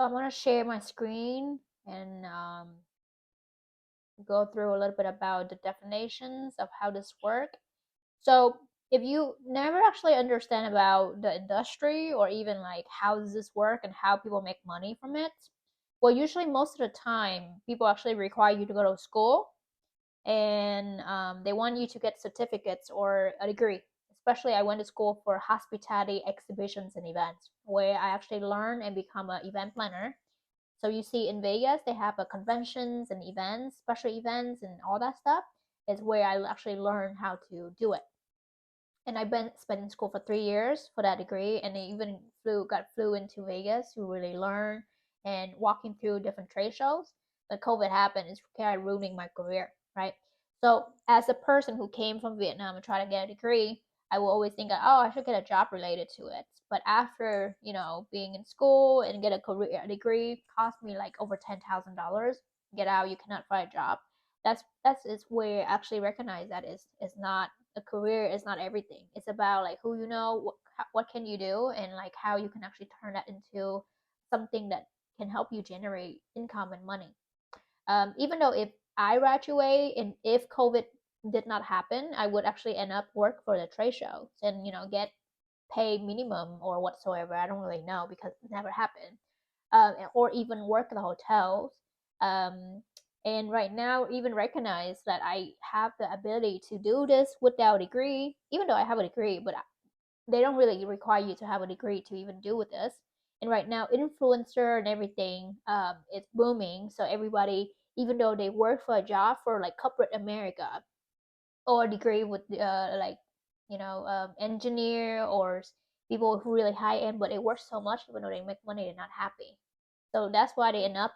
I'm gonna share my screen and go through a little bit about the definitions of how this works. So if you never actually understand about the industry or even like how does this work and how people make money from it, well, usually most of the time people actually require you to go to school and they want you to get certificates or a degree. Especially, I went to school for hospitality exhibitions and events, where I actually learn and become an event planner. So you see in Vegas, they have a conventions and events, special events, and all that stuff. Is where I actually learn how to do it. And I've been spending school for 3 years for that degree, and I even flew into Vegas to really learn and walking through different trade shows. But COVID happened, it's kind of ruining my career, right? So as a person who came from Vietnam and tried to get a degree, I will always think, oh, I should get a job related to it. But after being in school and get a degree, cost me like over $10,000. Get out, you cannot find a job. That's is where I actually recognize that is not a career is not everything. It's about like who you know, what can you do, and like how you can actually turn that into something that can help you generate income and money. Even though if I graduate and if COVID did not happen, I would actually end up work for the trade shows and get pay minimum or whatsoever. I don't really know because it never happened. Or even work at the hotels. Um, and right now, even recognize that I have the ability to do this without a degree, even though I have a degree, but they don't really require you to have a degree to even do with this. And right now, influencer and everything, it's booming. So everybody, even though they work for a job for like corporate America or a degree with like engineer or people who really high end, but they work so much even though they make money, they're not happy. So that's why they end up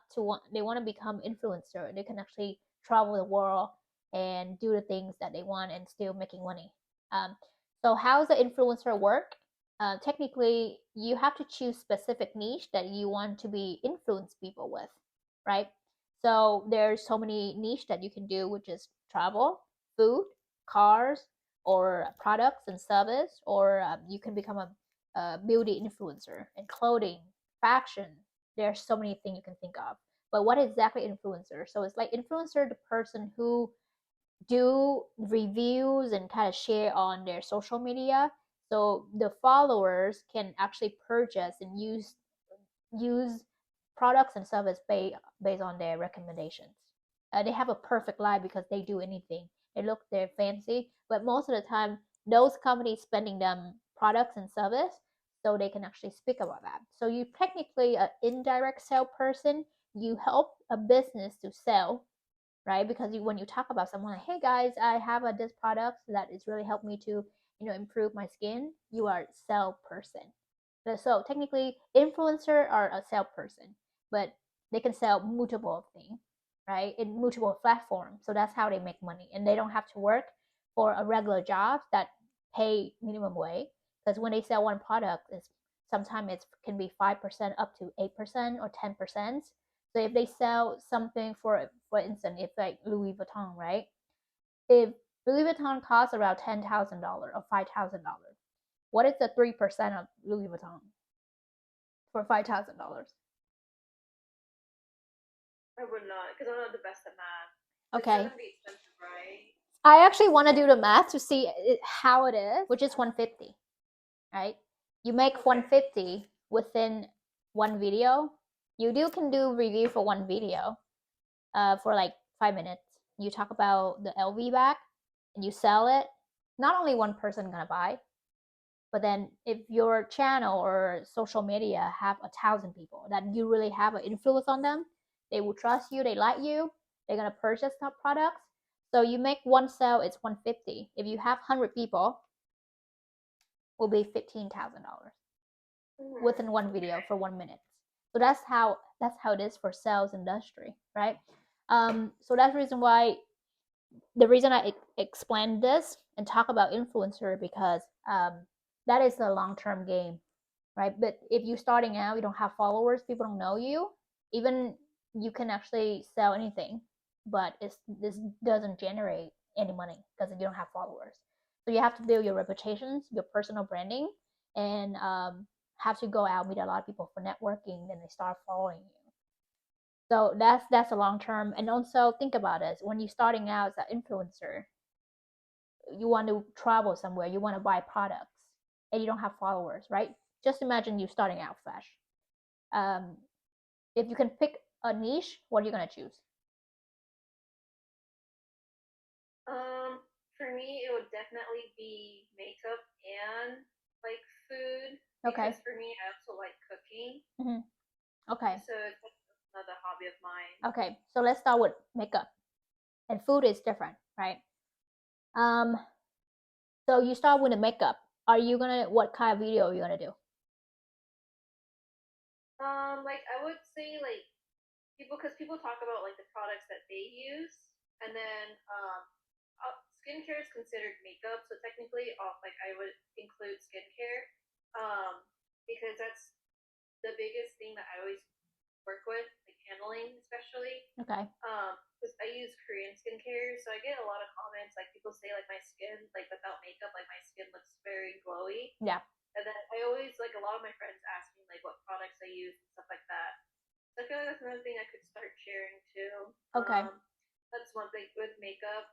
they want to become influencer. They can actually travel the world and do the things that they want and still making money. Um, so how's the influencer work? Technically, you have to choose specific niche that you want to be influence people with, right? So there's so many niche that you can do, which is travel, food, cars, or products and service, or you can become a beauty influencer and clothing, fashion. There's so many things you can think of. But what exactly influencer? So it's like influencer, the person who do reviews and kind of share on their social media, so the followers can actually purchase and use products and service based on their recommendations. They have a perfect life because they do anything. They're fancy, but most of the time, those companies spending them products and service, so they can actually speak about that. So you technically an indirect salesperson. You help a business to sell, right? Because when you talk about someone like, hey guys, I have this product that is really helped me to improve my skin. You are a salesperson. So technically, influencer are a salesperson, but they can sell multiple things, right? In multiple platforms. So that's how they make money, and they don't have to work for a regular job that pay minimum wage. Because when they sell one product, it's sometimes it can be 5% up to 8% or 10%. So if they sell something for instance, if like Louis Vuitton, right? If Louis Vuitton costs around $10,000 or $5,000, what is the 3% of Louis Vuitton for $5,000? I would not, because I'm not the best at math. It's Okay, still gonna be expensive, right? I actually want to do the math to see how it is, which is 150, right? You make Okay. 150 within one video. Can do review for one video, for like 5 minutes. You talk about the LV bag and you sell it. Not only one person gonna buy, but then if your channel or social media have 1,000 people that you really have an influence on them, they will trust you, they like you, they're gonna purchase top products. So you make one sale, it's 150. If you have 100 people, will be $15,000 within one video for 1 minute. So that's how it is for sales industry, right? So that's the reason why the reason I explain this and talk about influencer because that is a long term game, right? But if you're starting out, you don't have followers, people don't know you, even you can actually sell anything, but this doesn't generate any money because you don't have followers. So you have to build your reputations, your personal branding, and have to go out meet a lot of people for networking, then they start following you. So that's a long term. And also think about it, when you're starting out as an influencer, you want to travel somewhere, you want to buy products, and you don't have followers, right? Just imagine you starting out fresh. um, if you can pick a niche, what are you gonna choose? For me, it would definitely be makeup and like food Okay. because for me, I also like cooking. Mm-hmm. Okay. So it's another hobby of mine. Okay. So let's start with makeup, and food is different, right? Um. So you start with the makeup. Are you gonna What kind of video are you gonna do? Like I would say like people because people talk about like the products that they use, and then skincare is considered makeup, so technically, like I would include skincare, um, because that's the biggest thing that I always work with, like handling especially. Okay. Because I use Korean skincare, so I get a lot of comments like people say like my skin like without makeup like my skin looks very glowy. Yeah. And then I always like a lot of my friends ask me like what products I use and stuff like that. So I feel like that's another thing I could start sharing too. Okay. That's one thing with makeup.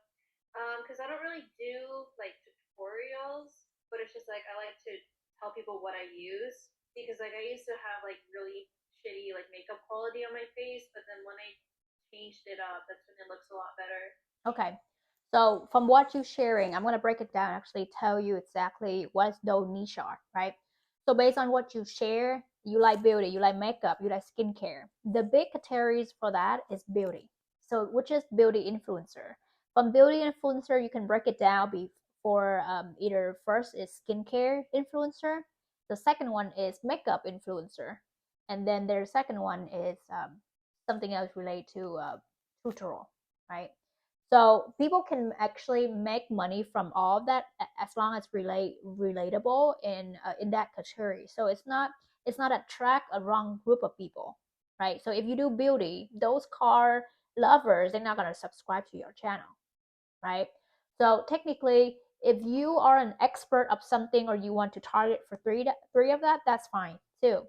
Because I don't really do like tutorials, but it's just like I like to tell people what I use because like I used to have like really shitty like makeup quality on my face, but then when I changed it up, that's when it looks a lot better. Okay. So from what you're sharing, I'm gonna break it down. Actually, tell you exactly what those niche are, right? So based on what you share, you like beauty, you like makeup, you like skincare. The big categories for that is beauty. So which is beauty influencer. From beauty influencer, you can break it down before either first is skincare influencer, the second one is makeup influencer, and then their second one is something else related to tutorial, right? So people can actually make money from all of that as long as relatable in that category. So it's not attract a wrong group of people, right? So if you do beauty, those car lovers, they're not gonna subscribe to your channel, right? So technically, if you are an expert of something or you want to target for three of that, that's fine too.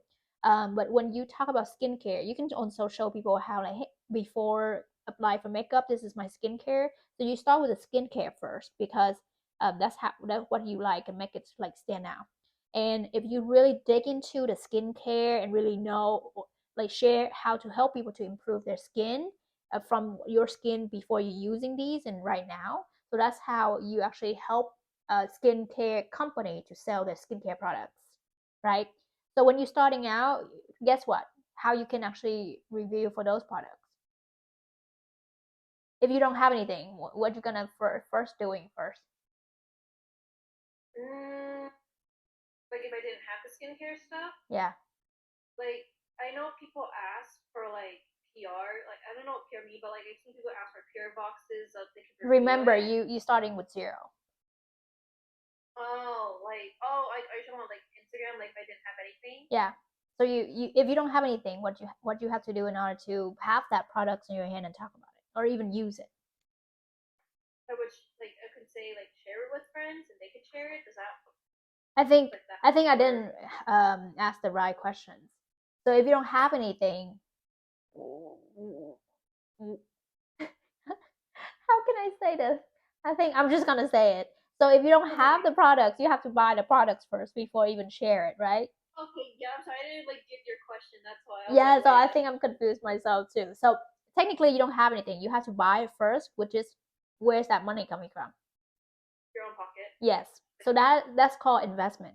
But when you talk about skincare, you can also show people how, like, hey, before apply for makeup, this is my skincare. So you start with the skincare first because that's what you like and make it like stand out. And if you really dig into the skincare and really know, like, share how to help people to improve their skin, from your skin before you're using these and right now. So that's how you actually help a skincare company to sell their skincare products, right? So when you're starting out, guess what? How you can actually review for those products. If you don't have anything, what you gonna first doing first? Mm, like if I didn't have the skincare stuff, Yeah. like I know people ask for like PR, like I don't know what PR mean, but like I've seen people ask for PR boxes so they can review Remember, it. you starting with zero. Like are you talking about like Instagram? Like if I didn't have anything, Yeah. So you if you don't have anything, what you have to do in order to have that product in your hand and talk about it or even use it? I would like I could say like share it with friends and they could share it. Does that I think like that? I think I Or didn't ask the right questions. So if you don't have anything, how can I say this? I think I'm just gonna say it. So if you don't have the products, you have to buy the products first before even share it, right? Okay, yeah, I'm sorry I didn't like get your question. That's why I was Yeah. like, So wait, I think I'm confused myself too. So technically, you don't have anything. You have to buy it first, which is where's that money coming from? your own pocket. Yes. So that's called investment.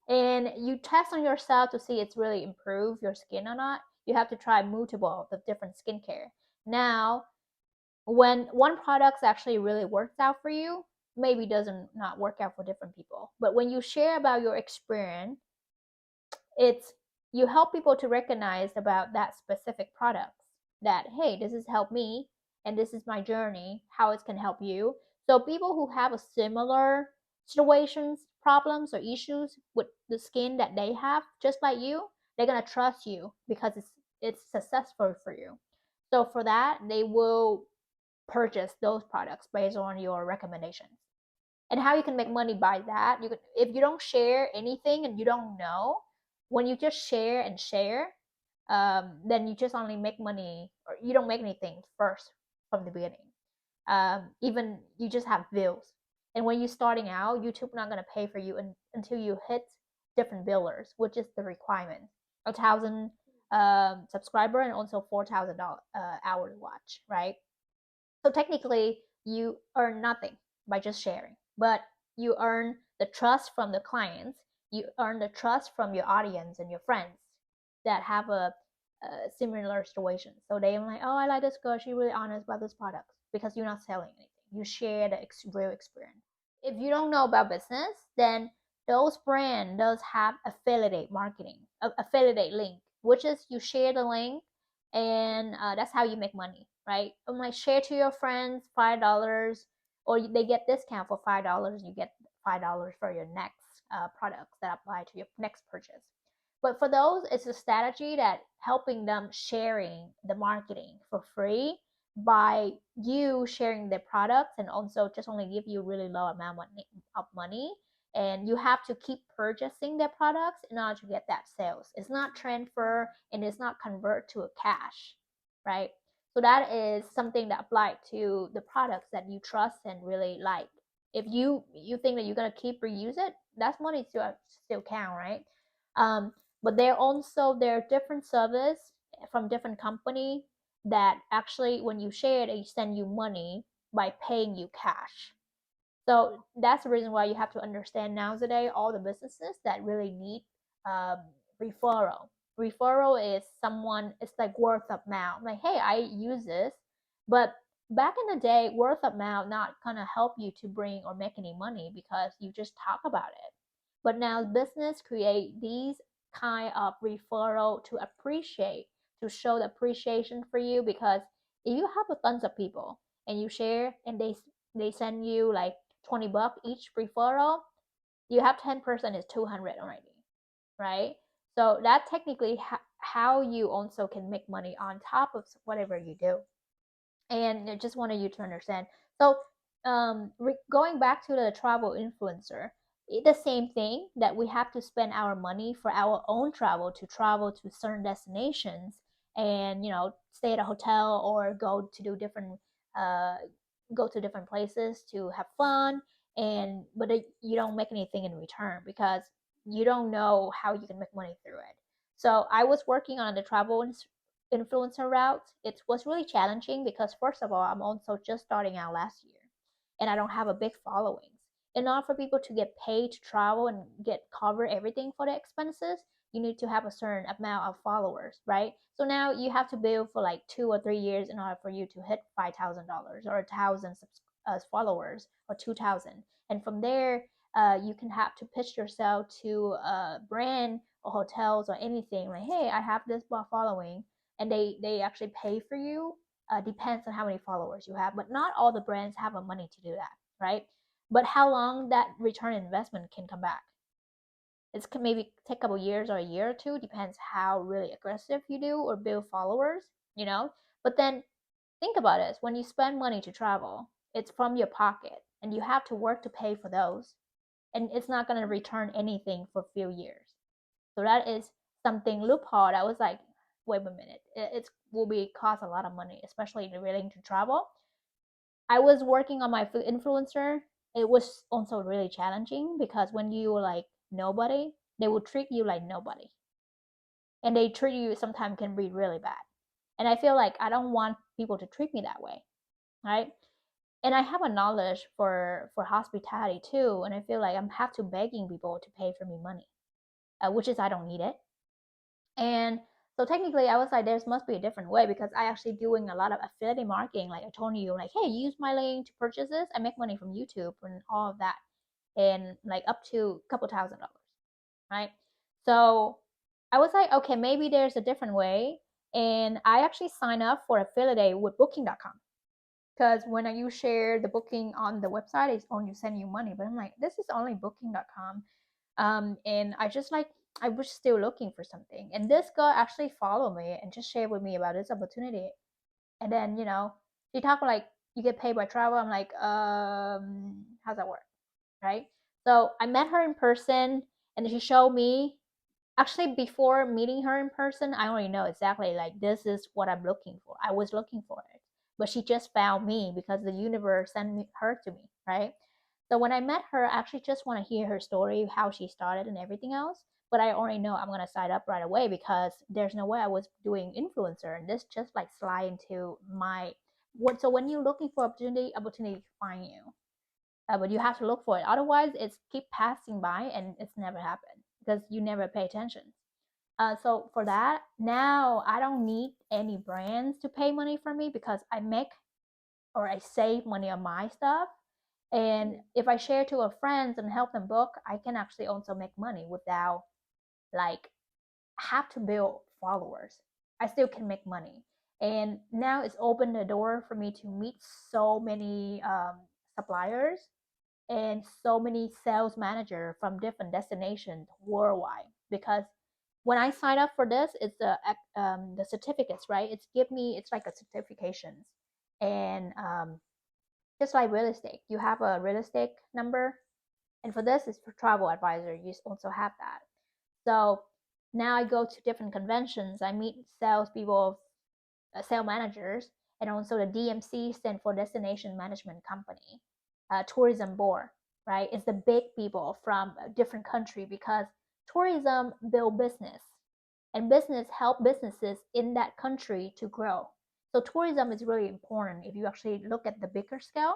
And you test on yourself to see it's really improved your skin or not. You have to try multiple of different skincare. Now, when one product actually really works out for you, maybe doesn't not work out for different people. But when you share about your experience, it's you help people to recognize about that specific products, that hey, this has helped me and this is my journey, how it can help you. So people who have a similar situations, problems, or issues with the skin that they have, just like you, they're gonna trust you because it's successful for you. So for that, they will purchase those products based on your recommendations. And how you can make money by that, you can, if you don't share anything and you don't know, when you just share and share, then you just only make money, or you don't make anything first from the beginning. Even you just have bills. And when you're starting out, YouTube not gonna pay for you until you hit different billers, which is the requirement: 1,000 subscriber and also 4,000 hours watch, right? So technically, you earn nothing by just sharing, but you earn the trust from the clients. You earn the trust from your audience and your friends that have a similar situation. So they're like, oh, I like this girl. She's really honest about this product, because you're not selling anything. You share the real experience. If you don't know about business, then those brand does have affiliate marketing, affiliate link, which is you share the link, and that's how you make money, right? I'm like, share to your friends, $5, or they get discount for $5. You get $5 for your next products that apply to your next purchase. But for those, it's a strategy that helping them sharing the marketing for free by you sharing the products, and also just only give you really low amount of money, and you have to keep purchasing their products in order to get that sales. It's not transfer, and it's not convert to a cash, right? So that is something that applied to the products that you trust and really like. If you think that you're gonna keep reuse it, that's money still count, right? um, but there are different service from different company that actually when you share, they send you money by paying you cash. So that's the reason why you have to understand nowadays all the businesses that really need um, referral. Referral is someone, it's like word of mouth. Like, hey, I use this, but back in the day, word of mouth not gonna help you to bring or make any money because you just talk about it. But now business create these kind of referral to appreciate, to show the appreciation for you, because if you have a tons of people and you share and they send you like $20 each referral, you have 10% is 200 already, right? So that technically how you also can make money on top of whatever you do. And I just wanted you to understand. So going back to the travel influencer, the same thing that we have to spend our money for our own travel to certain destinations, and stay at a hotel or uh, go to different places to have fun, and but you don't make anything in return because you don't know how you can make money through it. So I was working on the travel influencer route. It was really challenging because first of all, I'm also just starting out last year, and I don't have a big following. In order for people to get paid to travel and get cover everything for the expenses, you need to have a certain amount of followers, right? So now you have to build for like 2 or 3 years in order for you to hit $5,000 or 1,000 followers or 2,000, and from there, you can have to pitch yourself to a brand or hotels or anything like, hey, I have this following, and they actually pay for you. Depends on how many followers you have, but not all the brands have the money to do that, right? But how long that return investment can come back? It can maybe take a couple years or a year or two, depends how really aggressive you do or build followers. But then think about it: when you spend money to travel, it's from your pocket, and you have to work to pay for those, and it's not going to return anything for a few years. So that is something loophole. I was like, wait a minute, it will be cost a lot of money, especially relating to travel. I was working on my food influencer. It was also really challenging because when you were like nobody, they will treat you like nobody, and they treat you sometimes can be really bad. And I feel like I don't want people to treat me that way, right? And I have a knowledge for hospitality too, and I feel like I'm have to begging people to pay for me money, which is I don't need it. And so technically, I was like, there must be a different way because I actually doing a lot of affiliate marketing. Like I told you, like, hey, use my link to purchase this. I make money from YouTube and all of that, and like up to a couple $1,000, right? So I was like, okay, maybe there's a different way. And I actually signed up for affiliate with Booking.com, because when you share the booking on the website, it's only send you money. But I'm like, this is only Booking.com. And I was still looking for something, and this girl actually followed me and just shared with me about this opportunity. And then she talked like, you get paid by travel. I'm like, how's that work, right? So I met her in person, and she showed me. Actually, before meeting her in person, I already know exactly like this is what I'm looking for. I was looking for it, but she just found me because the universe sent her to me, right? So when I met her, I actually just want to hear her story, how she started, and everything else. But I already know I'm gonna sign up right away because there's no way I was doing influencer, and this just like slide into my what. So when you're looking for opportunity, opportunity find you, but you have to look for it. Otherwise, it's keep passing by and it's never happened because you never pay attention. So for that, now I don't need any brands to pay money for me because I make or I save money on my stuff. And Mm-hmm. if I share to a friends and help them book, I can actually also make money without like have to build followers. I still can make money. And now it's opened the door for me to meet so many suppliers and so many sales manager from different destinations worldwide because when I sign up for this, it's the certificates, right? It's give me it's like a certifications, and just like real estate, you have a real estate number, and for this, it's for travel advisor. You also have that. So now I go to different conventions. I meet salespeople, sales managers, and also the DMC stand for Destination Management Company, tourism board, right? It's the big people from a different country because tourism build business and business help businesses in that country to grow. So tourism is really important if you actually look at the bigger scale.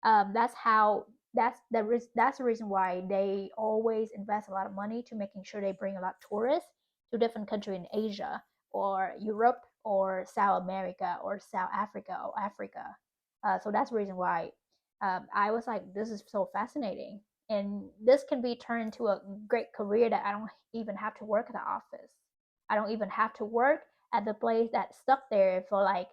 That's how that's the reason why they always invest a lot of money to making sure they bring a lot of tourists to different countries in Asia or Europe or South America or South Africa or Africa. So that's the reason why I was like, this is so fascinating, and this can be turned into a great career that I don't even have to work at the office. I don't even have to work at the place that's stuck there for like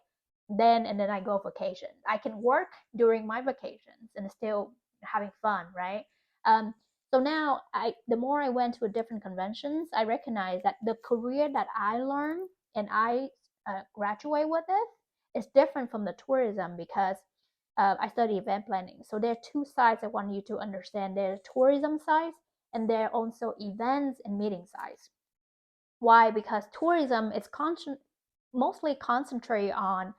then and then I go vacation. I can work during my vacations and still having fun, right? Um, so now the more I went to different conventions, I recognize that the career that I learned and I graduate with it is different from the tourism because I study event planning. So there are two sides I want you to understand. There's tourism side and there are also events and meeting sides. Why? Because tourism is mostly concentrated on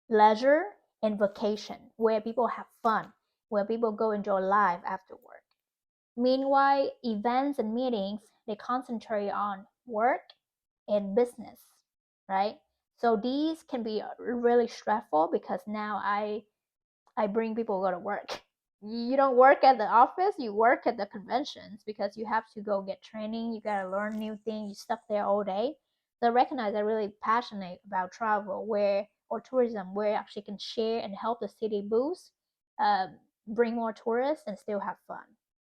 leisure and vacation, where people have fun, where people go enjoy life after work. Meanwhile, events and meetings, they concentrate on work and business, right? So these can be really stressful because now I bring people to go to work. You don't work at the office, you work at the conventions because you have to go get training, you gotta learn new things, you stuck there all day. So I recognize I'm really passionate about travel where or tourism where I actually can share and help the city boost, bring more tourists and still have fun.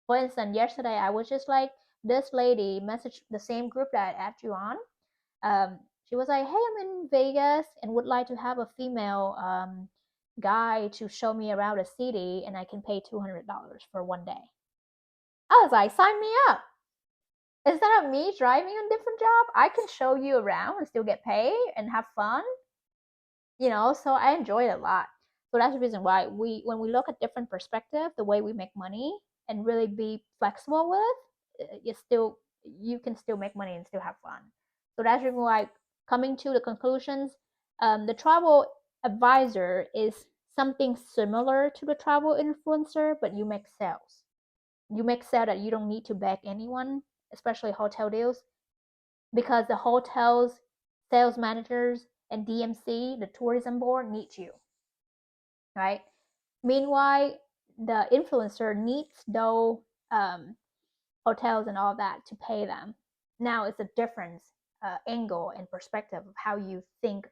For instance, yesterday I was just like this lady messaged the same group that I added you on. She was like, "Hey, I'm in Vegas and would like to have a female guy to show me around the city, and I can pay $200 for one day." I was like, "Sign me up!" Instead of me driving a different job, I can show you around and still get paid and have fun. So I enjoy it a lot. So that's the reason why when we look at different perspective, the way we make money and really be flexible with, it's still you can still make money and still have fun. So that's the reason why coming to the conclusions, the travel advisor is something similar to the travel influencer, but you make sales. You make sales that you don't need to beg anyone, especially hotel deals, because the hotels, sales managers, and DMC, the tourism board, needs you, right? Meanwhile, the influencer needs those um, hotels and all that to pay them. Now it's a different angle and perspective of how you think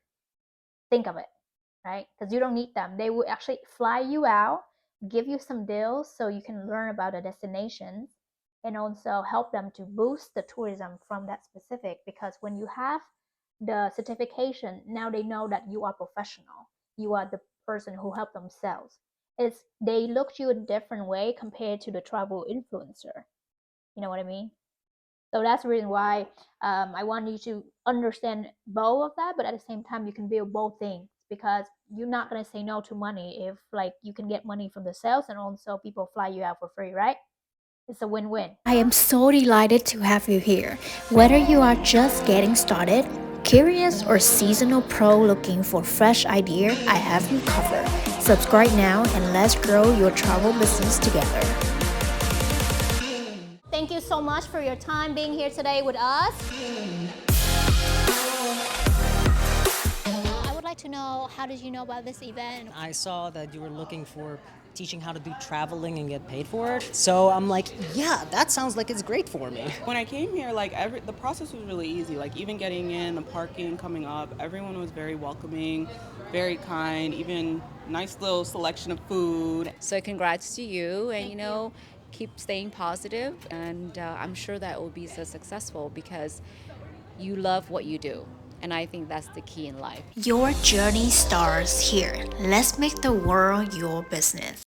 of it, right? Because you don't need them. They will actually fly you out, give you some deals so you can learn about the destinations and also help them to boost the tourism from that specific. Because when you have the certification, now they know that you are professional. You are the person who helped themselves. It's they look you a different way compared to the travel influencer. You know what I mean? So that's the reason why I want you to understand both of that, but at the same time, you can build both things because you're not gonna say no to money if like you can get money from the sales and also people fly you out for free, right? It's a win-win. I am so delighted to have you here. Whether you are just getting started, curious, or seasonal pro looking for fresh idea, I have you covered. Subscribe now and let's grow your travel business together. Thank you so much for your time being here today with us. I would like to know, how did you know about this event? I saw that you were looking for teaching how to do traveling and get paid for it. So I'm like, yeah, that sounds like it's great for me. When I came here, like the process was really easy. Like even getting in, the parking, coming up, everyone was very welcoming, very kind. Even nice little selection of food. So congrats to you, and keep staying positive, and I'm sure that will be so successful because you love what you do, and I think that's the key in life. Your journey starts here. Let's make the world your business.